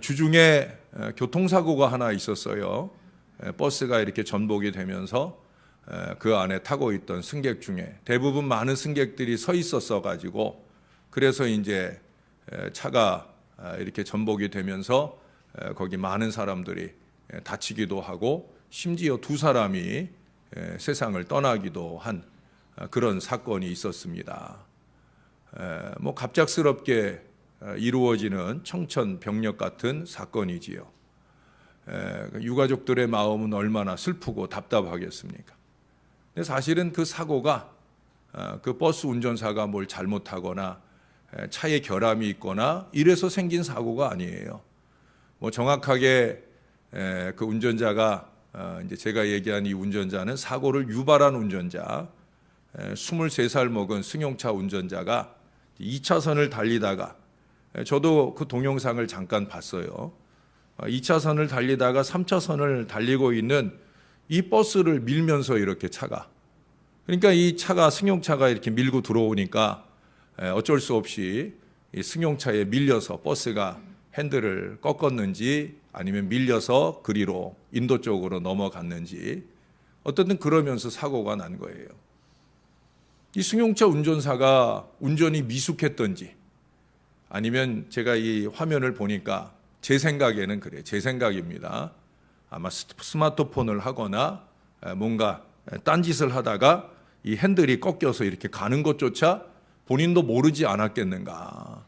주중에 교통사고가 하나 있었어요. 버스가 이렇게 전복이 되면서 그 안에 타고 있던 승객 중에 대부분 많은 승객들이 서 있었어 가지고, 그래서 이제 차가 이렇게 전복이 되면서 거기 많은 사람들이 다치기도 하고 심지어 2사람이 세상을 떠나기도 한 그런 사건이 있었습니다. 뭐 갑작스럽게 이루어지는 청천벽력 같은 사건이지요. 유가족들의 마음은 얼마나 슬프고 답답하겠습니까? 근데 사실은 그 사고가 그 버스 운전사가 뭘 잘못하거나 차에 결함이 있거나 이래서 생긴 사고가 아니에요. 뭐 정확하게 그 운전자가 이제 제가 얘기한 이 운전자는 사고를 유발한 운전자, 23살 먹은 승용차 운전자가 2차선을 달리다가, 저도 그 동영상을 잠깐 봤어요. 2차선을 달리다가 3차선을 달리고 있는 이 버스를 밀면서 이렇게 차가, 그러니까 이 차가, 승용차가 이렇게 밀고 들어오니까 어쩔 수 없이 이 승용차에 밀려서 버스가 핸들을 꺾었는지 아니면 밀려서 그리로 인도 쪽으로 넘어갔는지 어떻든 그러면서 사고가 난 거예요. 이 승용차 운전사가 운전이 미숙했던지 아니면 제가 이 화면을 보니까 제 생각에는 그래요. 제 생각입니다. 아마 스마트폰을 하거나 뭔가 딴짓을 하다가 이 핸들이 꺾여서 이렇게 가는 것조차 본인도 모르지 않았겠는가.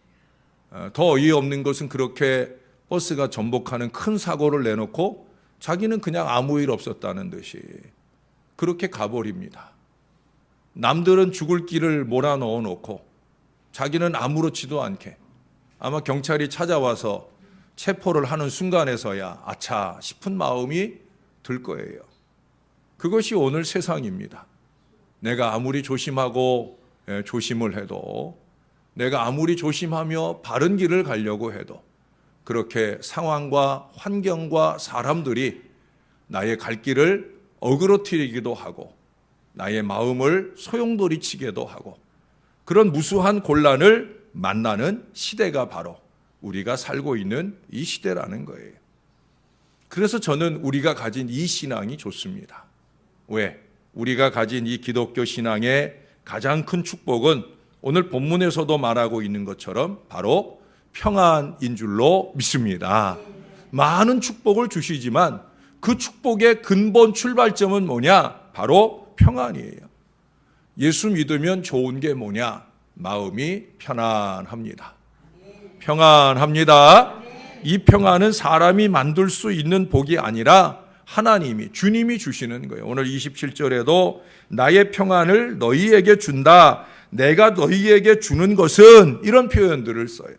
더 어이없는 것은 그렇게 버스가 전복하는 큰 사고를 내놓고 자기는 그냥 아무 일 없었다는 듯이 그렇게 가버립니다. 남들은 죽을 길을 몰아넣어 놓고 자기는 아무렇지도 않게, 아마 경찰이 찾아와서 체포를 하는 순간에서야 아차 싶은 마음이 들 거예요. 그것이 오늘 세상입니다. 내가 아무리 조심하고 조심을 해도, 내가 아무리 조심하며 바른 길을 가려고 해도 그렇게 상황과 환경과 사람들이 나의 갈 길을 어그러뜨리기도 하고 나의 마음을 소용돌이치게도 하고, 그런 무수한 곤란을 만나는 시대가 바로 우리가 살고 있는 이 시대라는 거예요. 그래서 저는 우리가 가진 이 신앙이 좋습니다. 왜? 우리가 가진 이 기독교 신앙의 가장 큰 축복은 오늘 본문에서도 말하고 있는 것처럼 바로 평안인 줄로 믿습니다. 많은 축복을 주시지만 그 축복의 근본 출발점은 뭐냐? 바로 평안이에요. 예수 믿으면 좋은 게 뭐냐? 마음이 편안합니다. 평안합니다. 이 평안은 사람이 만들 수 있는 복이 아니라 하나님이, 주님이 주시는 거예요. 오늘 27절에도 나의 평안을 너희에게 준다. 내가 너희에게 주는 것은, 이런 표현들을 써요.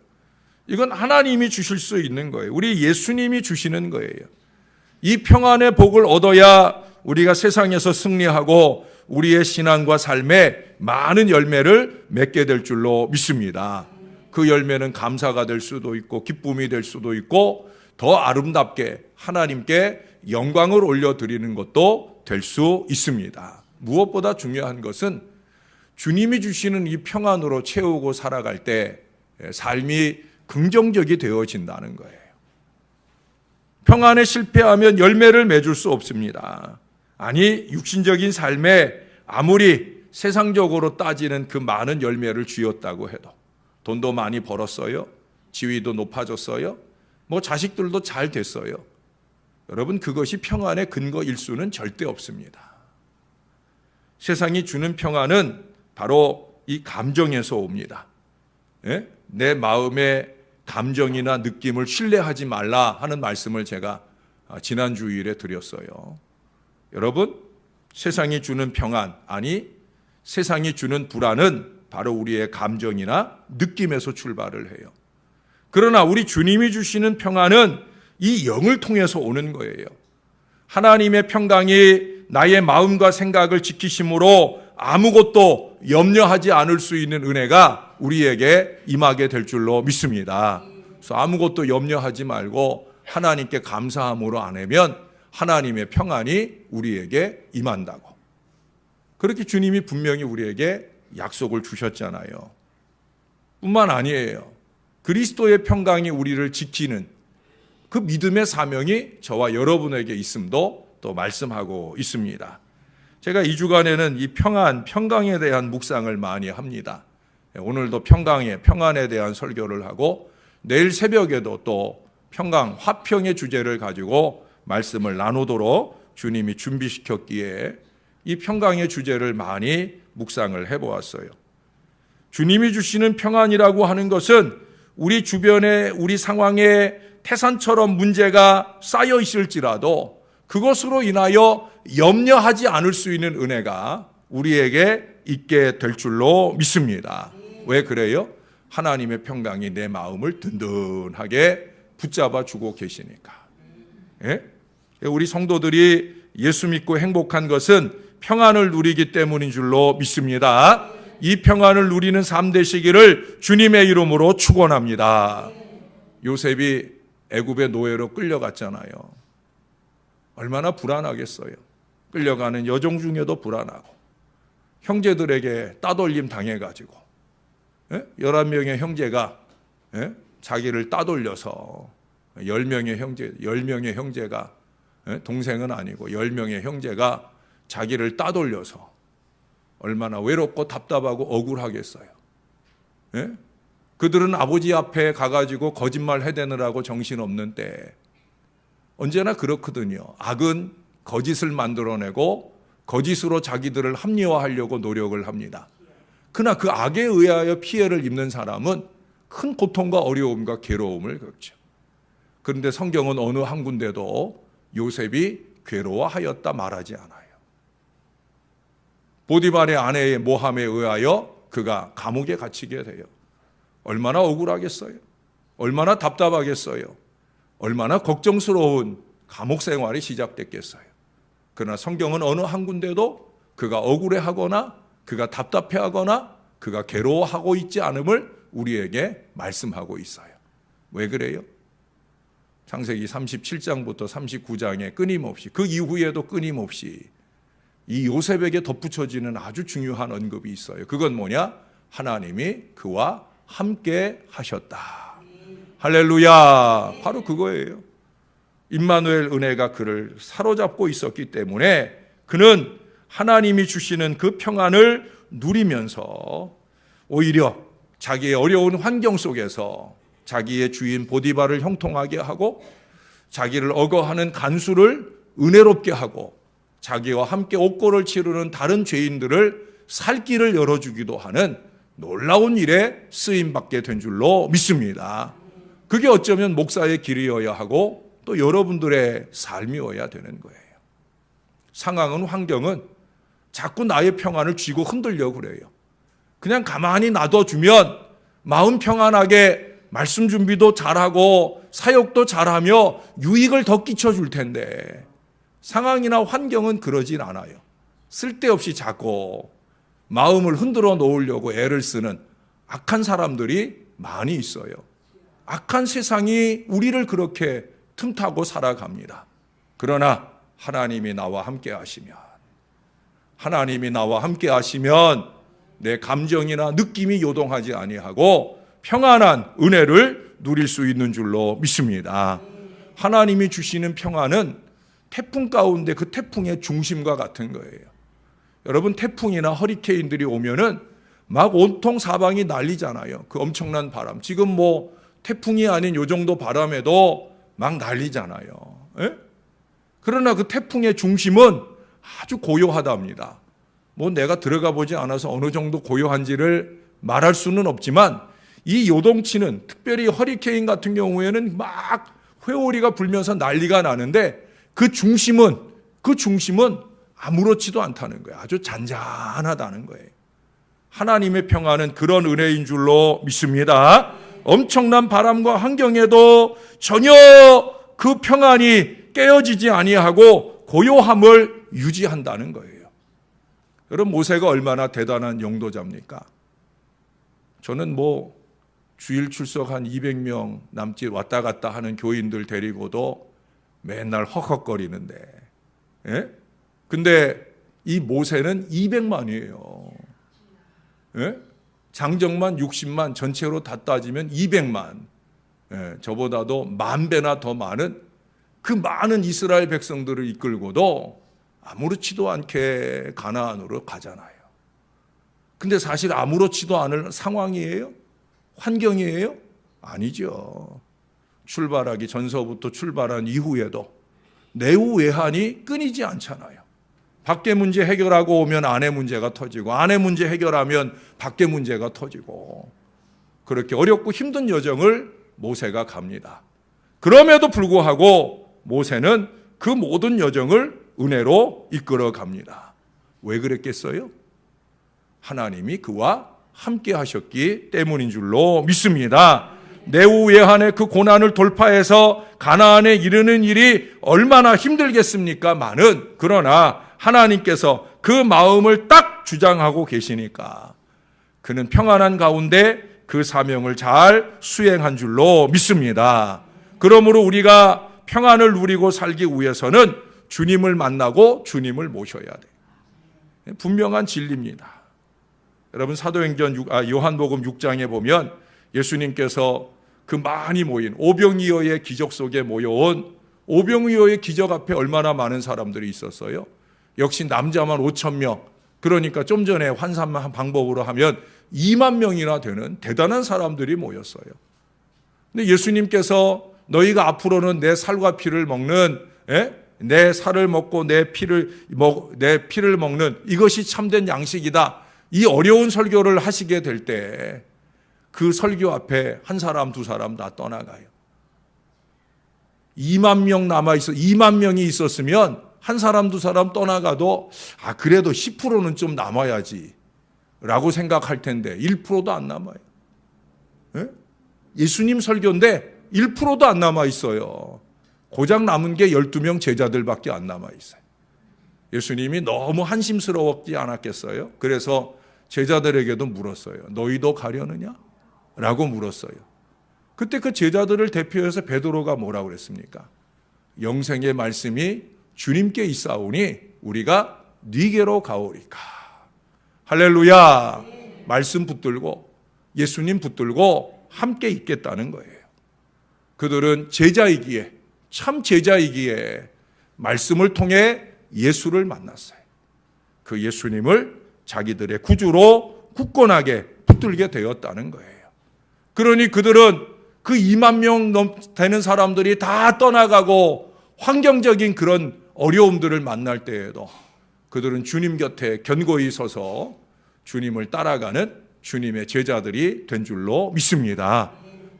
이건 하나님이 주실 수 있는 거예요. 우리 예수님이 주시는 거예요. 이 평안의 복을 얻어야 우리가 세상에서 승리하고 우리의 신앙과 삶에 많은 열매를 맺게 될 줄로 믿습니다. 그 열매는 감사가 될 수도 있고 기쁨이 될 수도 있고 더 아름답게 하나님께 영광을 올려드리는 것도 될 수 있습니다. 무엇보다 중요한 것은 주님이 주시는 이 평안으로 채우고 살아갈 때 삶이 긍정적이 되어진다는 거예요. 평안에 실패하면 열매를 맺을 수 없습니다. 아니, 육신적인 삶에 아무리 세상적으로 따지는 그 많은 열매를 쥐었다고 해도, 돈도 많이 벌었어요, 지위도 높아졌어요, 뭐 자식들도 잘 됐어요. 여러분, 그것이 평안의 근거일 수는 절대 없습니다. 세상이 주는 평안은 바로 이 감정에서 옵니다. 예? 내 마음의 감정이나 느낌을 신뢰하지 말라 하는 말씀을 제가 지난 주일에 드렸어요. 여러분, 세상이 주는 평안, 아니 세상이 주는 불안은 바로 우리의 감정이나 느낌에서 출발을 해요. 그러나 우리 주님이 주시는 평안은 이 영을 통해서 오는 거예요. 하나님의 평강이 나의 마음과 생각을 지키심으로 아무것도 염려하지 않을 수 있는 은혜가 우리에게 임하게 될 줄로 믿습니다. 그래서 아무것도 염려하지 말고 하나님께 감사함으로 안으면 하나님의 평안이 우리에게 임한다고. 그렇게 주님이 분명히 우리에게 약속을 주셨잖아요. 뿐만 아니에요. 그리스도의 평강이 우리를 지키는, 그 믿음의 사명이 저와 여러분에게 있음도 또 말씀하고 있습니다. 제가 2주간에는 이 평강에 대한 묵상을 많이 합니다. 오늘도 평안에 대한 설교를 하고 내일 새벽에도 또 평강, 화평의 주제를 가지고 말씀을 나누도록 주님이 준비시켰기에 이 평강의 주제를 많이 묵상을 해보았어요. 주님이 주시는 평안이라고 하는 것은 우리 주변에 우리 상황에 태산처럼 문제가 쌓여 있을지라도 그것으로 인하여 염려하지 않을 수 있는 은혜가 우리에게 있게 될 줄로 믿습니다. 왜 그래요? 하나님의 평강이 내 마음을 든든하게 붙잡아 주고 계시니까. 예? 우리 성도들이 예수 믿고 행복한 것은 평안을 누리기 때문인 줄로 믿습니다. 이 평안을 누리는 삶 되시기를 주님의 이름으로 축원합니다. 요셉이 애굽의 노예로 끌려갔잖아요. 얼마나 불안하겠어요. 끌려가는 여종 중에도 불안하고 형제들에게 따돌림 당해가지고 11명의 형제가 자기를 따돌려서 10명의 형제가 동생은 아니고 10명의 형제가 자기를 따돌려서 얼마나 외롭고 답답하고 억울하겠어요. 그들은 아버지 앞에 가가지고 거짓말 해대느라고 정신없는 때 언제나 그렇거든요. 악은 거짓을 만들어내고 거짓으로 자기들을 합리화하려고 노력을 합니다. 그러나 그 악에 의하여 피해를 입는 사람은 큰 고통과 어려움과 괴로움을 겪죠. 그런데 성경은 어느 한 군데도 요셉이 괴로워하였다 말하지 않아요. 보디발의 아내의 모함에 의하여 그가 감옥에 갇히게 돼요. 얼마나 억울하겠어요. 얼마나 답답하겠어요. 얼마나 걱정스러운 감옥 생활이 시작됐겠어요. 그러나 성경은 어느 한 군데도 그가 억울해하거나 그가 답답해하거나 그가 괴로워하고 있지 않음을 우리에게 말씀하고 있어요. 왜 그래요? 창세기 37장부터 39장에 끊임없이 그 이후에도 끊임없이 이 요셉에게 덧붙여지는 아주 중요한 언급이 있어요. 그건 뭐냐? 하나님이 그와 함께 하셨다. 할렐루야. 바로 그거예요. 임마누엘 은혜가 그를 사로잡고 있었기 때문에 그는 하나님이 주시는 그 평안을 누리면서 오히려 자기의 어려운 환경 속에서 자기의 주인 보디발을 형통하게 하고 자기를 억어하는 간수를 은혜롭게 하고 자기와 함께 옥고를 치르는 다른 죄인들을 살 길을 열어주기도 하는 놀라운 일에 쓰임받게 된 줄로 믿습니다. 그게 어쩌면 목사의 길이어야 하고 또 여러분들의 삶이어야 되는 거예요. 상황은 환경은 자꾸 나의 평안을 쥐고 흔들려고 그래요. 그냥 가만히 놔둬주면 마음 평안하게 말씀 준비도 잘하고 사역도 잘하며 유익을 더 끼쳐줄 텐데 상황이나 환경은 그러진 않아요. 쓸데없이 자꾸 마음을 흔들어 놓으려고 애를 쓰는 악한 사람들이 많이 있어요. 악한 세상이 우리를 그렇게 틈타고 살아갑니다. 그러나 하나님이 나와 함께 하시면 내 감정이나 느낌이 요동하지 아니하고 평안한 은혜를 누릴 수 있는 줄로 믿습니다. 하나님이 주시는 평안은 태풍 가운데 그 태풍의 중심과 같은 거예요. 여러분 태풍이나 허리케인들이 오면은 막 온통 사방이 난리잖아요. 그 엄청난 바람. 지금 뭐 태풍이 아닌 요 정도 바람에도 막 난리잖아요. 에? 그러나 그 태풍의 중심은 아주 고요하답니다. 뭐 내가 들어가 보지 않아서 어느 정도 고요한지를 말할 수는 없지만 이 요동치는 특별히 허리케인 같은 경우에는 막 회오리가 불면서 난리가 나는데 그 중심은 아무렇지도 않다는 거예요. 아주 잔잔하다는 거예요. 하나님의 평안은 그런 은혜인 줄로 믿습니다. 엄청난 바람과 환경에도 전혀 그 평안이 깨어지지 아니하고 고요함을 유지한다는 거예요. 여러분 모세가 얼마나 대단한 용도자입니까? 저는 뭐 주일 출석 한 200명 남짓 왔다 갔다 하는 교인들 데리고도 맨날 헉헉거리는데 예? 근데 이 모세는 200만이에요. 예? 장정만 60만 전체로 다 따지면 200만. 저보다도 10,000배나 더 많은 그 많은 이스라엘 백성들을 이끌고도 아무렇지도 않게 가나안으로 가잖아요. 근데 사실 아무렇지도 않을 상황이에요? 환경이에요? 아니죠. 출발하기 전서부터 출발한 이후에도 내후 외환이 끊이지 않잖아요. 밖에 문제 해결하고 오면 안에 문제가 터지고, 안에 문제 해결하면 밖에 문제가 터지고, 그렇게 어렵고 힘든 여정을 모세가 갑니다. 그럼에도 불구하고 모세는 그 모든 여정을 은혜로 이끌어 갑니다. 왜 그랬겠어요? 하나님이 그와 함께 하셨기 때문인 줄로 믿습니다. 내후 외환의 그 고난을 돌파해서 가나안에 이르는 일이 얼마나 힘들겠습니까만은, 그러나 하나님께서 그 마음을 딱 주장하고 계시니까 그는 평안한 가운데 그 사명을 잘 수행한 줄로 믿습니다. 그러므로 우리가 평안을 누리고 살기 위해서는 주님을 만나고 주님을 모셔야 돼요. 분명한 진리입니다. 여러분, 사도행전 요한복음 6장에 보면 예수님께서 그 많이 모인 오병이어의 기적 속에 모여온 오병이어의 기적 앞에 얼마나 많은 사람들이 있었어요. 역시 남자만 5,000명, 그러니까 좀 전에 환산한 방법으로 하면 20,000명이나 되는 대단한 사람들이 모였어요. 근데 예수님께서 너희가 앞으로는 내 살과 피를 먹는, 내 살을 먹고 내 피를 먹는 이것이 참된 양식이다, 이 어려운 설교를 하시게 될 때 그 설교 앞에 한 사람 두 사람 다 떠나가요. 2만 명이 있었으면 한 사람 두 사람 떠나가도 그래도 10%는 좀 남아야지 라고 생각할 텐데 1%도 안 남아요. 예수님 설교인데 1%도 안 남아 있어요. 고작 남은 게 12명 제자들밖에 안 남아 있어요. 예수님이 너무 한심스러웠지 않았겠어요? 그래서 제자들에게도 물었어요. 너희도 가려느냐? 라고 물었어요. 그때 그 제자들을 대표해서 베드로가 뭐라고 그랬습니까? 영생의 말씀이 주님께 있사오니 우리가 네게로 가오리까. 할렐루야. 말씀 붙들고 예수님 붙들고 함께 있겠다는 거예요. 그들은 제자이기에, 참 제자이기에 말씀을 통해 예수를 만났어요. 그 예수님을 자기들의 구주로 굳건하게 붙들게 되었다는 거예요. 그러니 그들은 그 20,000명 되는 사람들이 다 떠나가고 환경적인 그런 어려움들을 만날 때에도 그들은 주님 곁에 견고히 서서 주님을 따라가는 주님의 제자들이 된 줄로 믿습니다.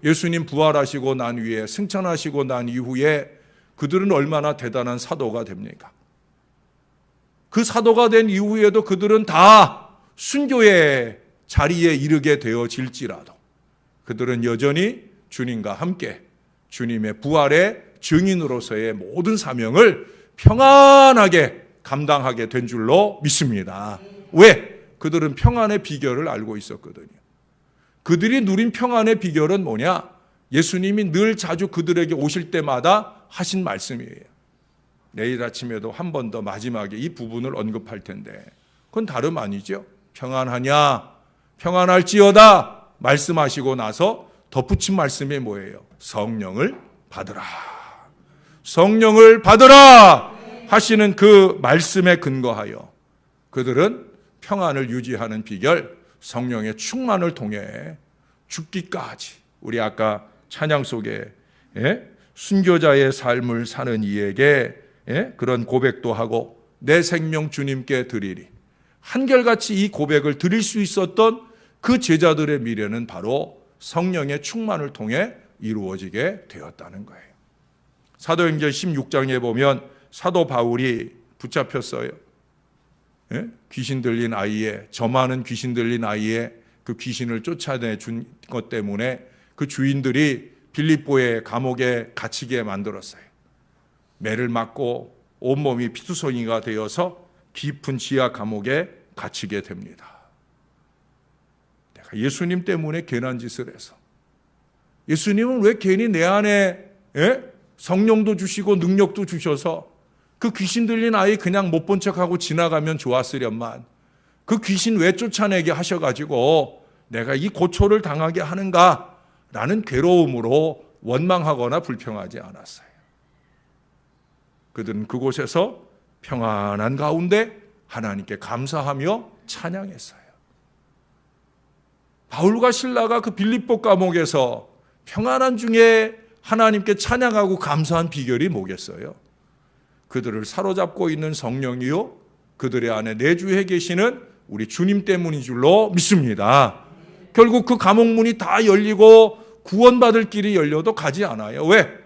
예수님 부활하시고 난 후에, 승천하시고 난 이후에 그들은 얼마나 대단한 사도가 됩니까? 그 사도가 된 이후에도 그들은 다 순교의 자리에 이르게 되어질지라도 그들은 여전히 주님과 함께 주님의 부활의 증인으로서의 모든 사명을 평안하게 감당하게 된 줄로 믿습니다. 왜? 그들은 평안의 비결을 알고 있었거든요. 그들이 누린 평안의 비결은 뭐냐? 예수님이 늘 자주 그들에게 오실 때마다 하신 말씀이에요. 내일 아침에도 한 번 더 마지막에 이 부분을 언급할 텐데 그건 다름 아니죠. 평안하냐? 평안할지어다 말씀하시고 나서 덧붙인 말씀이 뭐예요? 성령을 받으라. 성령을 받으라 하시는 그 말씀에 근거하여 그들은 평안을 유지하는 비결, 성령의 충만을 통해 죽기까지, 우리 아까 찬양 속에 순교자의 삶을 사는 이에게 그런 고백도 하고 내 생명 주님께 드리리, 한결같이 이 고백을 드릴 수 있었던 그 제자들의 미래는 바로 성령의 충만을 통해 이루어지게 되었다는 거예요. 사도행전 16장에 보면 사도 바울이 붙잡혔어요. 귀신 들린 아이에, 저많은 귀신 들린 아이에 그 귀신을 쫓아내 준 것 때문에 그 주인들이 빌립보의 감옥에 갇히게 만들었어요. 매를 맞고 온몸이 피투성이가 되어서 깊은 지하 감옥에 갇히게 됩니다. 내가 예수님 때문에 괜한 짓을 해서, 예수님은 왜 괜히 내 안에 성령도 주시고 능력도 주셔서 그 귀신 들린 아이 그냥 못 본 척하고 지나가면 좋았으련만 그 귀신 왜 쫓아내게 하셔가지고 내가 이 고초를 당하게 하는가라는 괴로움으로 원망하거나 불평하지 않았어요. 그들은 그곳에서 평안한 가운데 하나님께 감사하며 찬양했어요. 바울과 실라가 그 빌립보 감옥에서 평안한 중에 하나님께 찬양하고 감사한 비결이 뭐겠어요? 그들을 사로잡고 있는 성령이요, 그들의 안에 내주해 계시는 우리 주님 때문인 줄로 믿습니다. 결국 그 감옥 문이 다 열리고 구원받을 길이 열려도 가지 않아요. 왜?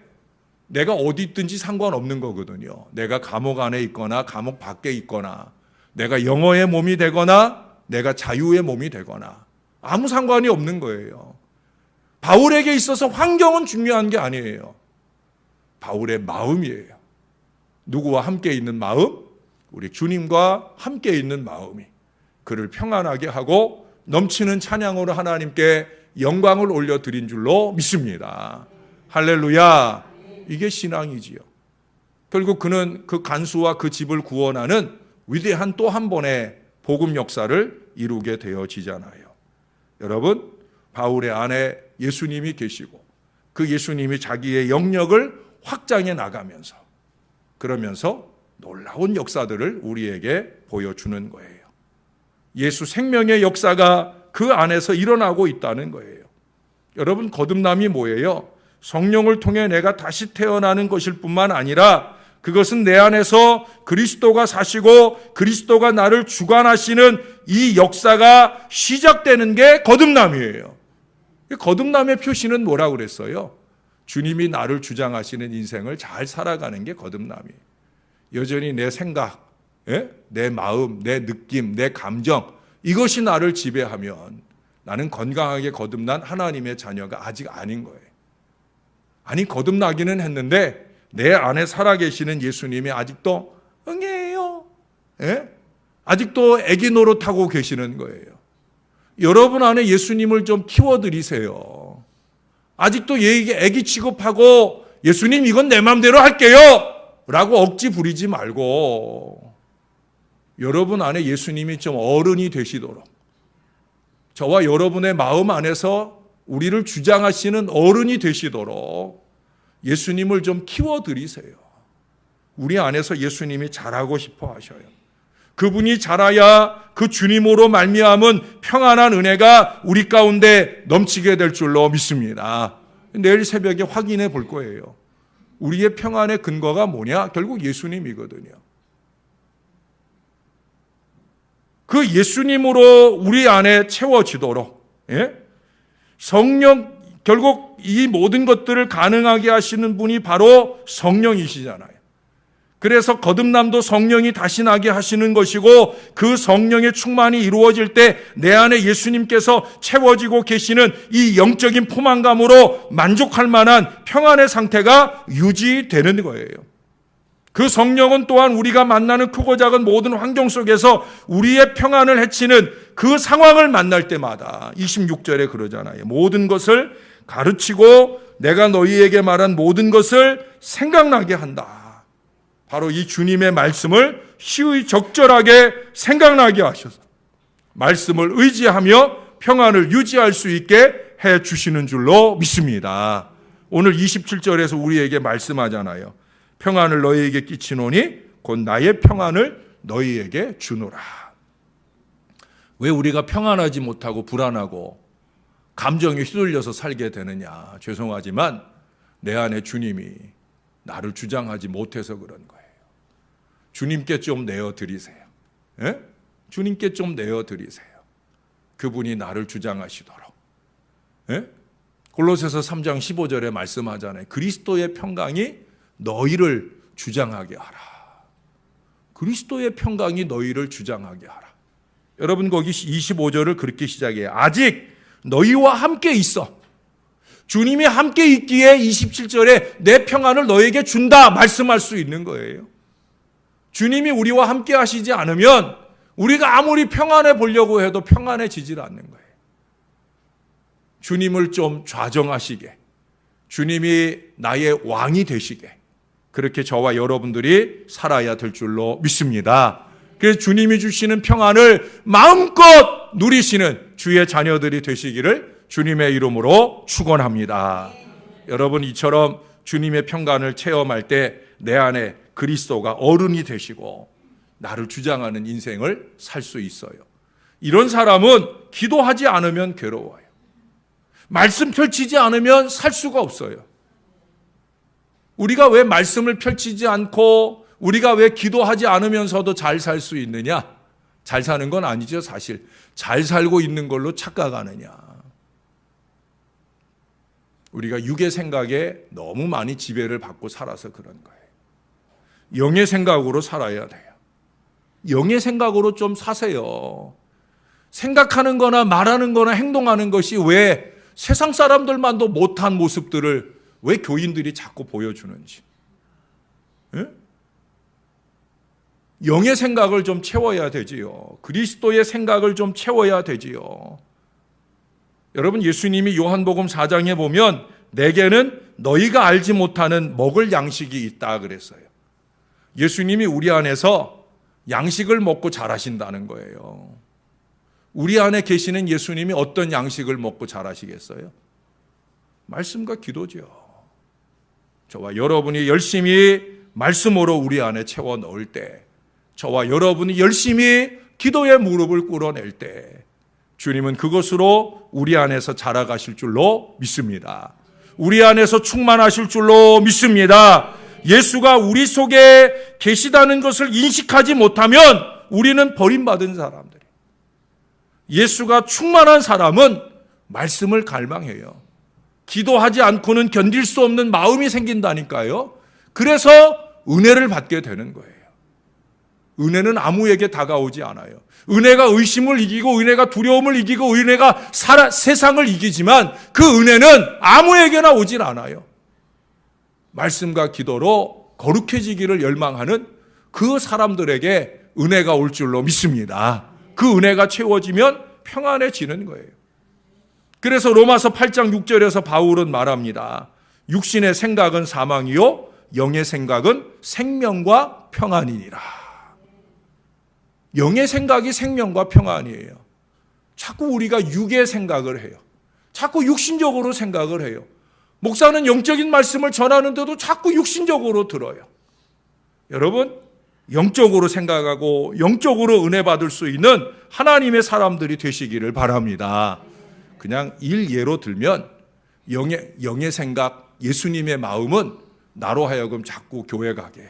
내가 어디 있든지 상관없는 거거든요. 내가 감옥 안에 있거나 감옥 밖에 있거나, 내가 영어의 몸이 되거나 내가 자유의 몸이 되거나 아무 상관이 없는 거예요. 바울에게 있어서 환경은 중요한 게 아니에요. 바울의 마음이에요. 누구와 함께 있는 마음? 우리 주님과 함께 있는 마음이 그를 평안하게 하고 넘치는 찬양으로 하나님께 영광을 올려드린 줄로 믿습니다. 할렐루야. 이게 신앙이지요. 결국 그는 그 간수와 그 집을 구원하는 위대한 또 한 번의 복음 역사를 이루게 되어지잖아요. 여러분, 바울의 안에 예수님이 계시고 그 예수님이 자기의 영역을 확장해 나가면서, 그러면서 놀라운 역사들을 우리에게 보여주는 거예요. 예수 생명의 역사가 그 안에서 일어나고 있다는 거예요. 여러분, 거듭남이 뭐예요? 성령을 통해 내가 다시 태어나는 것일 뿐만 아니라 그것은 내 안에서 그리스도가 사시고 그리스도가 나를 주관하시는 이 역사가 시작되는 게 거듭남이에요. 거듭남의 표시는 뭐라고 그랬어요? 주님이 나를 주장하시는 인생을 잘 살아가는 게 거듭남이에요. 여전히 내 생각, 내 마음, 내 느낌, 내 감정, 이것이 나를 지배하면 나는 건강하게 거듭난 하나님의 자녀가 아직 아닌 거예요. 아니, 거듭나기는 했는데 내 안에 살아계시는 예수님이 아직도 응애예요. 아직도 애기 노릇하고 계시는 거예요. 여러분 안에 예수님을 좀 키워드리세요. 아직도 애기 취급하고 예수님 이건 내 마음대로 할게요 라고 억지 부리지 말고 여러분 안에 예수님이 좀 어른이 되시도록, 저와 여러분의 마음 안에서 우리를 주장하시는 어른이 되시도록 예수님을 좀 키워드리세요. 우리 안에서 예수님이 자라고 싶어 하셔요. 그분이 자라야 그 주님으로 말미암은 평안한 은혜가 우리 가운데 넘치게 될 줄로 믿습니다. 내일 새벽에 확인해 볼 거예요. 우리의 평안의 근거가 뭐냐? 결국 예수님이거든요. 그 예수님으로 우리 안에 채워지도록, 성령, 결국 이 모든 것들을 가능하게 하시는 분이 바로 성령이시잖아요. 그래서 거듭남도 성령이 다시 나게 하시는 것이고, 그 성령의 충만이 이루어질 때 내 안에 예수님께서 채워지고 계시는 이 영적인 포만감으로 만족할 만한 평안의 상태가 유지되는 거예요. 그 성령은 또한 우리가 만나는 크고 작은 모든 환경 속에서 우리의 평안을 해치는 그 상황을 만날 때마다 26절에 그러잖아요. 모든 것을 가르치고 내가 너희에게 말한 모든 것을 생각나게 한다. 바로 이 주님의 말씀을 시의 적절하게 생각나게 하셔서 말씀을 의지하며 평안을 유지할 수 있게 해 주시는 줄로 믿습니다. 오늘 27절에서 우리에게 말씀하잖아요. 평안을 너희에게 끼치노니 곧 나의 평안을 너희에게 주노라. 왜 우리가 평안하지 못하고 불안하고 감정에 휘둘려서 살게 되느냐? 죄송하지만 내 안에 주님이 나를 주장하지 못해서 그런 거예요. 주님께 좀 내어드리세요. 주님께 좀 내어드리세요. 그분이 나를 주장하시도록. 골로새서 3장 15절에 말씀하잖아요. 그리스도의 평강이 너희를 주장하게 하라. 그리스도의 평강이 너희를 주장하게 하라. 여러분, 거기 25절을 그렇게 시작해요. 아직 너희와 함께 있어. 주님이 함께 있기에 27절에 내 평안을 너에게 준다 말씀할 수 있는 거예요. 주님이 우리와 함께 하시지 않으면 우리가 아무리 평안해 보려고 해도 평안해지질 않는 거예요. 주님을 좀 좌정하시게, 주님이 나의 왕이 되시게, 그렇게 저와 여러분들이 살아야 될 줄로 믿습니다. 그래서 주님이 주시는 평안을 마음껏 누리시는 주의 자녀들이 되시기를 주님의 이름으로 축원합니다. 여러분, 이처럼 주님의 평강을 체험할 때 내 안에 그리스도가 어른이 되시고 나를 주장하는 인생을 살 수 있어요. 이런 사람은 기도하지 않으면 괴로워요. 말씀 펼치지 않으면 살 수가 없어요. 우리가 왜 말씀을 펼치지 않고 우리가 왜 기도하지 않으면서도 잘 살 수 있느냐? 잘 사는 건 아니죠, 사실. 잘 살고 있는 걸로 착각하느냐? 우리가 육의 생각에 너무 많이 지배를 받고 살아서 그런 거예요. 영의 생각으로 살아야 돼요. 영의 생각으로 좀 사세요. 생각하는 거나 말하는 거나 행동하는 것이 왜 세상 사람들만도 못한 모습들을 왜 교인들이 자꾸 보여주는지. 예? 영의 생각을 좀 채워야 되지요. 그리스도의 생각을 좀 채워야 되지요. 여러분, 예수님이 요한복음 4장에 보면 내게는 너희가 알지 못하는 먹을 양식이 있다 그랬어요. 예수님이 우리 안에서 양식을 먹고 자라신다는 거예요. 우리 안에 계시는 예수님이 어떤 양식을 먹고 자라시겠어요? 말씀과 기도죠. 저와 여러분이 열심히 말씀으로 우리 안에 채워 넣을 때, 저와 여러분이 열심히 기도의 무릎을 꿇어낼 때 주님은 그것으로 우리 안에서 자라가실 줄로 믿습니다. 우리 안에서 충만하실 줄로 믿습니다. 예수가 우리 속에 계시다는 것을 인식하지 못하면 우리는 버림받은 사람들이에요. 예수가 충만한 사람은 말씀을 갈망해요. 기도하지 않고는 견딜 수 없는 마음이 생긴다니까요. 그래서 은혜를 받게 되는 거예요. 은혜는 아무에게 다가오지 않아요. 은혜가 의심을 이기고 은혜가 두려움을 이기고 은혜가 세상을 이기지만 그 은혜는 아무에게나 오질 않아요. 말씀과 기도로 거룩해지기를 열망하는 그 사람들에게 은혜가 올 줄로 믿습니다. 그 은혜가 채워지면 평안해지는 거예요. 그래서 로마서 8장 6절에서 바울은 말합니다. 육신의 생각은 사망이요 영의 생각은 생명과 평안이니라. 영의 생각이 생명과 평안이에요. 자꾸 우리가 육의 생각을 해요. 자꾸 육신적으로 생각을 해요. 목사는 영적인 말씀을 전하는데도 자꾸 육신적으로 들어요. 여러분, 영적으로 생각하고 영적으로 은혜 받을 수 있는 하나님의 사람들이 되시기를 바랍니다. 그냥 일예로 들면 영의 생각, 예수님의 마음은 나로 하여금 자꾸 교회 가게.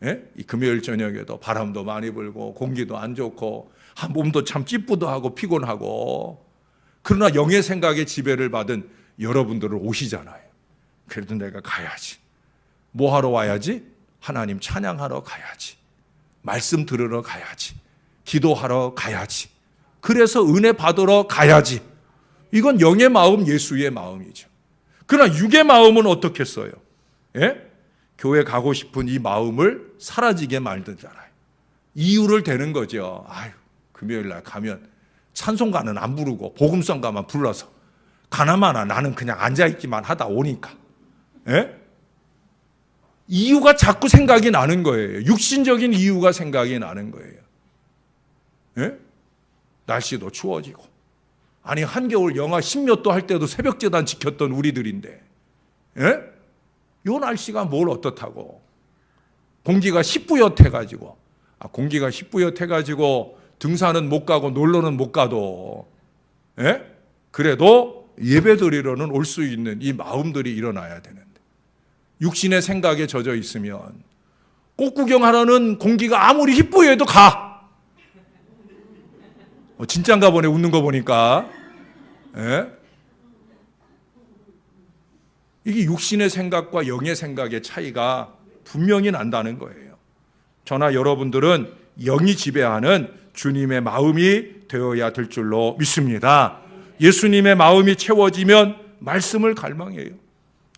예? 이 금요일 저녁에도 바람도 많이 불고 공기도 안 좋고 몸도 참 찌뿌드하고 피곤하고, 그러나 영의 생각에 지배를 받은 여러분들은 오시잖아요. 그래도 내가 가야지. 뭐 하러 와야지? 하나님 찬양하러 가야지. 말씀 들으러 가야지. 기도하러 가야지. 그래서 은혜 받으러 가야지. 이건 영의 마음, 예수의 마음이죠. 그러나 육의 마음은 어떻겠어요? 예? 교회 가고 싶은 이 마음을 사라지게 만들잖아요. 이유를 대는 거죠. 아유, 금요일 날 가면 찬송가는 안 부르고 복음성가만 불러서 가나마나 나는 그냥 앉아있기만 하다 오니까. 예? 이유가 자꾸 생각이 나는 거예요. 육신적인 이유가 생각이 나는 거예요. 예? 날씨도 추워지고. 아니, 한겨울 영하 10몇 도 할 때도 새벽제단 지켰던 우리들인데, 예? 요 날씨가 뭘 어떻다고. 공기가 희뿌옇해가지고, 공기가 희뿌옇해가지고 등산은 못 가고 놀러는 못 가도, 예? 그래도 예배 드리러는 올 수 있는 이 마음들이 일어나야 되는데, 육신의 생각에 젖어 있으면 꽃 구경하러는 공기가 아무리 희뿌해도 가. 진짠가 보네, 웃는 거 보니까. 예? 이게 육신의 생각과 영의 생각의 차이가 분명히 난다는 거예요. 저나 여러분들은 영이 지배하는 주님의 마음이 되어야 될 줄로 믿습니다. 예수님의 마음이 채워지면 말씀을 갈망해요.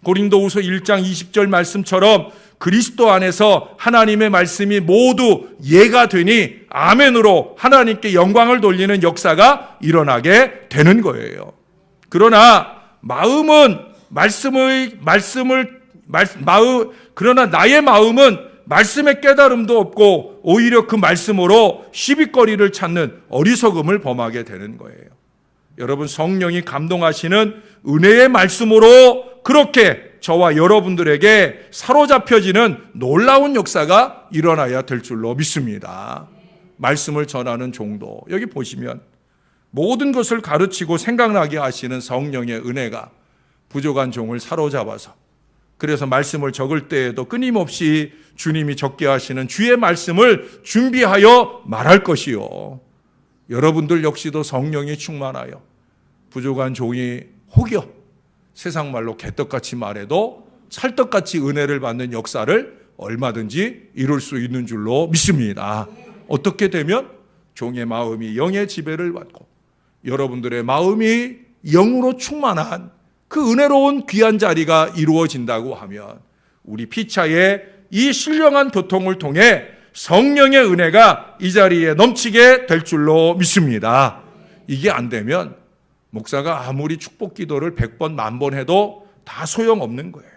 고린도후서 1장 20절 말씀처럼 그리스도 안에서 하나님의 말씀이 모두 예가 되니 아멘으로 하나님께 영광을 돌리는 역사가 일어나게 되는 거예요. 그러나 그러나 나의 마음은 말씀의 깨달음도 없고 오히려 그 말씀으로 시비거리를 찾는 어리석음을 범하게 되는 거예요. 여러분, 성령이 감동하시는 은혜의 말씀으로 그렇게 저와 여러분들에게 사로잡혀지는 놀라운 역사가 일어나야 될 줄로 믿습니다. 말씀을 전하는 종도, 여기 보시면 모든 것을 가르치고 생각나게 하시는 성령의 은혜가 부족한 종을 사로잡아서, 그래서 말씀을 적을 때에도 끊임없이 주님이 적게 하시는 주의 말씀을 준비하여 말할 것이요, 여러분들 역시도 성령이 충만하여 부족한 종이 혹여 세상 말로 개떡같이 말해도 찰떡같이 은혜를 받는 역사를 얼마든지 이룰 수 있는 줄로 믿습니다. 어떻게 되면 종의 마음이 영의 지배를 받고 여러분들의 마음이 영으로 충만한 그 은혜로운 귀한 자리가 이루어진다고 하면, 우리 피차의 이 신령한 교통을 통해 성령의 은혜가 이 자리에 넘치게 될 줄로 믿습니다. 이게 안 되면 목사가 아무리 축복 기도를 100번, 1000번 해도 다 소용없는 거예요.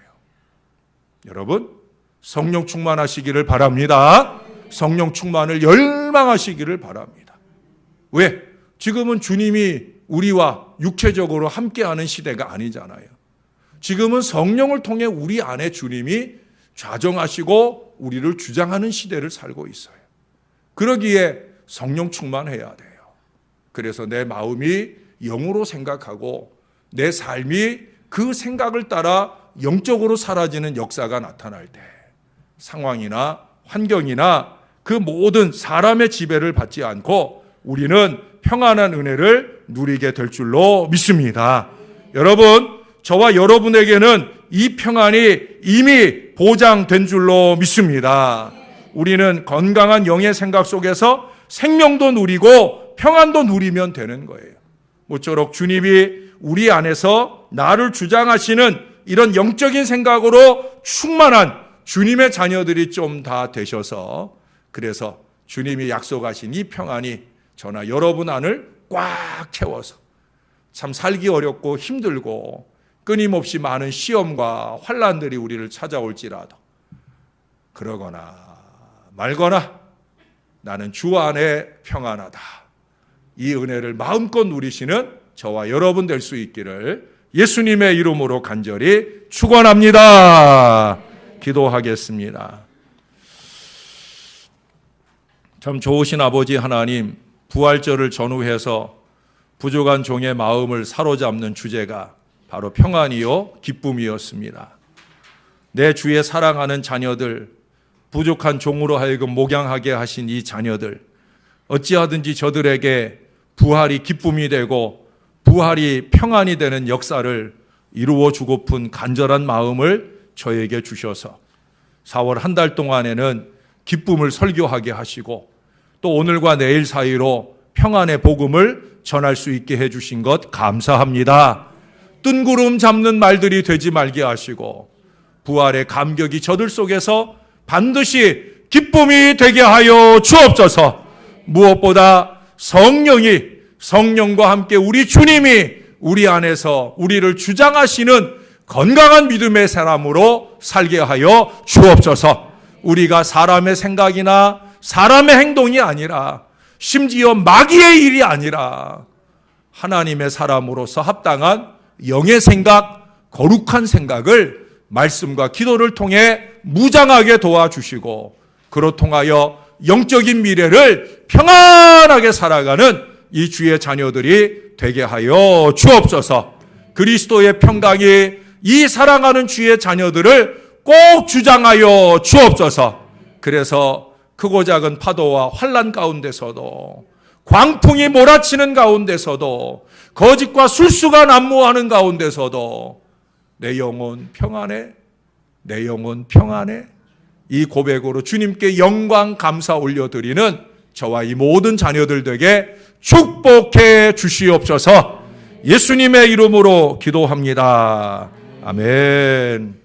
여러분, 성령 충만하시기를 바랍니다. 성령 충만을 열망하시기를 바랍니다. 왜? 지금은 주님이 우리와 육체적으로 함께하는 시대가 아니잖아요. 지금은 성령을 통해 우리 안에 주님이 좌정하시고 우리를 주장하는 시대를 살고 있어요. 그러기에 성령 충만해야 돼요. 그래서 내 마음이 영으로 생각하고 내 삶이 그 생각을 따라 영적으로 사라지는 역사가 나타날 때, 상황이나 환경이나 그 모든 사람의 지배를 받지 않고 우리는 평안한 은혜를 누리게 될 줄로 믿습니다. 여러분, 저와 여러분에게는 이 평안이 이미 보장된 줄로 믿습니다. 우리는 건강한 영의 생각 속에서 생명도 누리고 평안도 누리면 되는 거예요. 모쪼록 주님이 우리 안에서 나를 주장하시는 이런 영적인 생각으로 충만한 주님의 자녀들이 좀 다 되셔서, 그래서 주님이 약속하신 이 평안이 저나 여러분 안을 꽉 채워서 참 살기 어렵고 힘들고 끊임없이 많은 시험과 환난들이 우리를 찾아올지라도 그러거나 말거나 나는 주 안에 평안하다, 이 은혜를 마음껏 누리시는 저와 여러분 될 수 있기를 예수님의 이름으로 간절히 축원합니다. 기도하겠습니다. 참 좋으신 아버지 하나님, 부활절을 전후해서 부족한 종의 마음을 사로잡는 주제가 바로 평안이요 기쁨이었습니다. 내 주의 사랑하는 자녀들, 부족한 종으로 하여금 목양하게 하신 이 자녀들, 어찌하든지 저들에게 부활이 기쁨이 되고 부활이 평안이 되는 역사를 이루어 주고픈 간절한 마음을 저에게 주셔서 4월 한 달 동안에는 기쁨을 설교하게 하시고 또 오늘과 내일 사이로 평안의 복음을 전할 수 있게 해주신 것 감사합니다. 뜬구름 잡는 말들이 되지 말게 하시고 부활의 감격이 저들 속에서 반드시 기쁨이 되게 하여 주옵소서. 무엇보다 성령과 함께 우리 주님이 우리 안에서 우리를 주장하시는 건강한 믿음의 사람으로 살게 하여 주옵소서. 우리가 사람의 생각이나 사람의 행동이 아니라 심지어 마귀의 일이 아니라 하나님의 사람으로서 합당한 영의 생각, 거룩한 생각을 말씀과 기도를 통해 무장하게 도와주시고 그로 통하여 영적인 미래를 평안하게 살아가는 이 주의 자녀들이 되게 하여 주옵소서. 그리스도의 평강이 이 사랑하는 주의 자녀들을 꼭 주장하여 주옵소서. 그래서 크고 작은 파도와 환난 가운데서도, 광풍이 몰아치는 가운데서도, 거짓과 술수가 난무하는 가운데서도 내 영혼 평안해, 내 영혼 평안해, 이 고백으로 주님께 영광 감사 올려드리는 저와 이 모든 자녀들 되게 축복해 주시옵소서. 예수님의 이름으로 기도합니다. 아멘.